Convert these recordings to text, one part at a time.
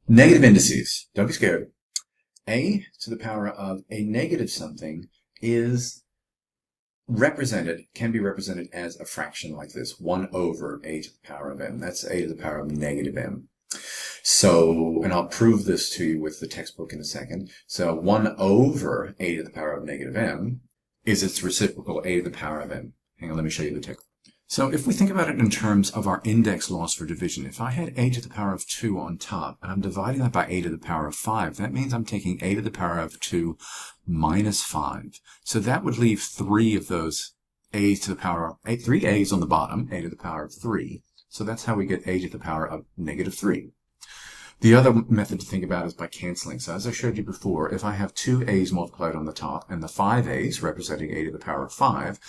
Negative indices. Don't be scared. A to the power of a negative something is can be represented as a fraction like this, 1 over a to the power of m. That's a to the power of negative m. So, and I'll prove this to you with the textbook in a second. So 1 over a to the power of negative m is its reciprocal, a to the power of m. Hang on, let me show you the text. So if we think about it in terms of our index loss for division, if I had a to the power of 2 on top, and I'm dividing that by a to the power of 5, that means I'm taking a to the power of 2 minus 5. So that would leave 3 of those a to the power of 3 a's on the bottom, a to the power of 3. So that's how we get a to the power of negative 3. The other method to think about is by canceling. So as I showed you before, if I have 2 a's multiplied on the top and the 5 a's representing a to the power of 5,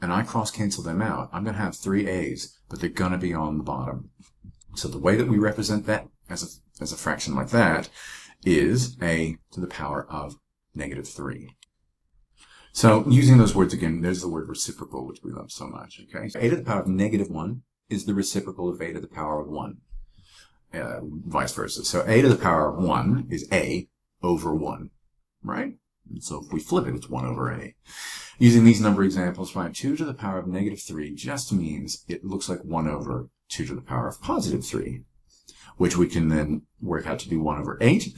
and I cross-cancel them out, I'm going to have 3 a's, but they're going to be on the bottom. So the way that we represent that as a fraction like that is a to the power of negative 3. So using those words again, there's the word reciprocal, which we love so much. Okay, so a to the power of negative 1 is the reciprocal of a to the power of 1. Vice versa. So a to the power of 1 is a over 1, right? And so if we flip it, it's 1 over a. Using these number examples, right, 2 to the power of negative 3 just means it looks like 1 over 2 to the power of positive 3, which we can then work out to be 1 over 8.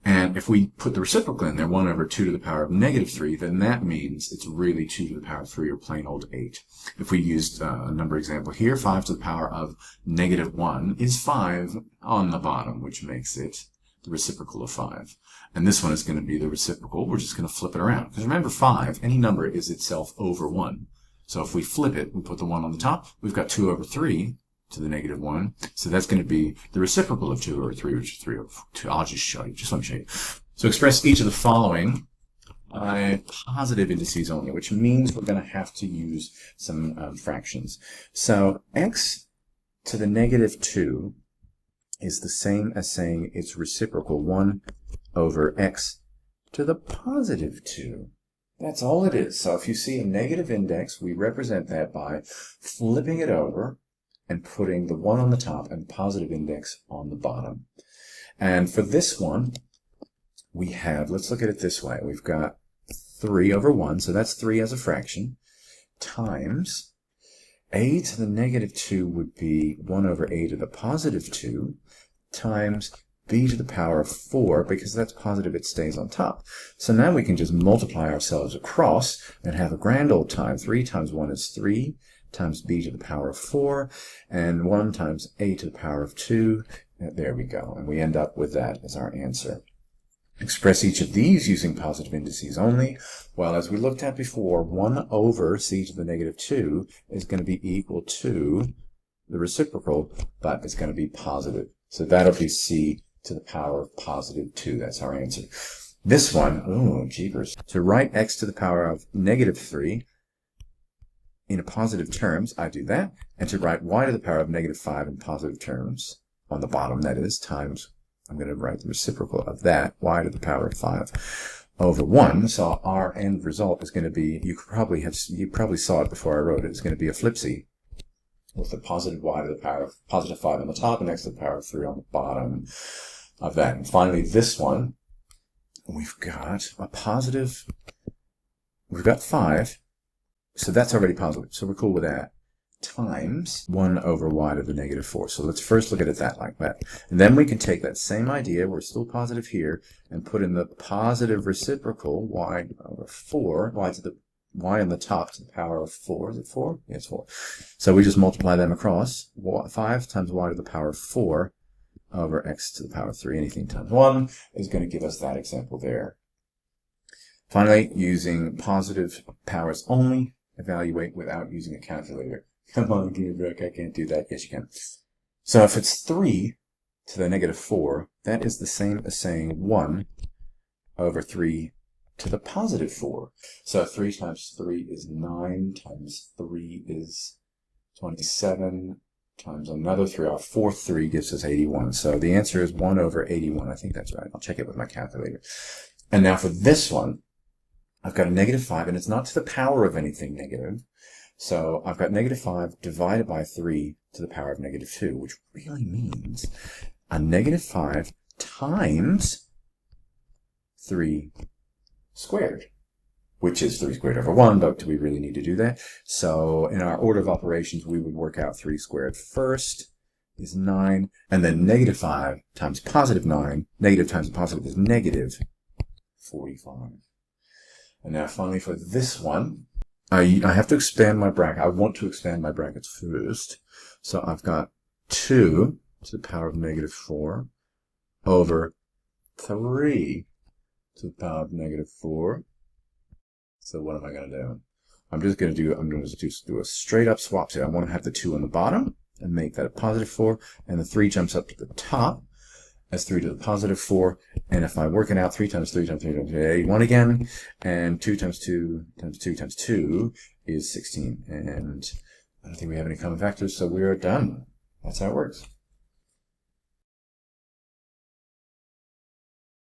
And if we put the reciprocal in there, 1 over 2 to the power of negative 3, then that means it's really 2 to the power of 3, or plain old 8. If we used a number example here, 5 to the power of negative 1 is 5 on the bottom, which makes it the reciprocal of 5. And this one is going to be the reciprocal. We're just going to flip it around. Because remember, 5, any number is itself over 1. So if we flip it, we put the 1 on the top, we've got 2 over 3 to the negative 1. So that's going to be the reciprocal of 2 over 3, which is 3 over 2. I'll just show you. Just let me show you. So express each of the following by positive indices only, which means we're going to have to use some fractions. So x to the negative 2 is the same as saying its reciprocal, 1 over x to the positive 2. That's all it is. So if you see a negative index, we represent that by flipping it over and putting the 1 on the top and positive index on the bottom. And for this one, we have, let's look at it this way. We've got 3 over 1, so that's 3 as a fraction, times a to the negative 2 would be 1 over a to the positive 2, times b to the power of 4, because that's positive, it stays on top. So now we can just multiply ourselves across and have a grand old time. 3 times 1 is 3, times b to the power of 4, and 1 times a to the power of 2. There we go, and we end up with that as our answer. Express each of these using positive indices only. Well, as we looked at before, 1 over c to the negative 2 is going to be equal to the reciprocal, but it's going to be positive. So that'll be c to the power of positive 2. That's our answer. This one, oh, jeepers. To write x to the power of negative 3 in positive terms, I do that. And to write y to the power of negative 5 in positive terms, on the bottom, that is, times, I'm going to write the reciprocal of that, y to the power of 5 over 1. So our end result is going to be, you probably saw it before I wrote it, it's going to be a flipsy with the positive y to the power of positive 5 on the top and x to the power of 3 on the bottom of that. And finally, this one, we've got a positive, we've got 5, so that's already positive, so we're cool with that, times 1 over y to the negative 4. So let's first look at it like that. And then we can take that same idea, we're still positive here, and put in the positive reciprocal, y over 4, y on the top to the power of 4. Is it 4? Yeah, it's 4. So we just multiply them across. 5 times y to the power of 4 over x to the power of 3. Anything times 1 is going to give us that example there. Finally, using positive powers only, evaluate without using a calculator. Come on, give me a break. I can't do that. Yes, you can. So if it's 3 to the negative 4, that is the same as saying 1 over 3 to the positive 4. So 3 times 3 is 9, times 3 is 27, times another 3. Our fourth 3 gives us 81. So the answer is 1 over 81. I think that's right. I'll check it with my calculator. And now for this one, I've got a negative 5, and it's not to the power of anything negative. So I've got negative 5 divided by 3 to the power of negative 2, which really means a negative 5 times 3 squared, which is 3 squared over 1, but do we really need to do that? So in our order of operations, we would work out 3 squared first is 9, and then negative 5 times positive 9, negative times positive is negative 45. And now finally for this one, I have to expand my bracket. I want to expand my brackets first. So I've got 2 to the power of negative 4 over 3 to the power of negative 4. So what am I going to do? I'm going to do a straight up swap here. I want to have the 2 on the bottom and make that a positive 4, and the 3 jumps up to the top as 3 to the positive 4, and if I work it out, 3 times 3 times 3 times 3, 81 again, and 2 times 2 times 2 times 2 is 16, and I don't think we have any common factors, so we are done. That's how it works.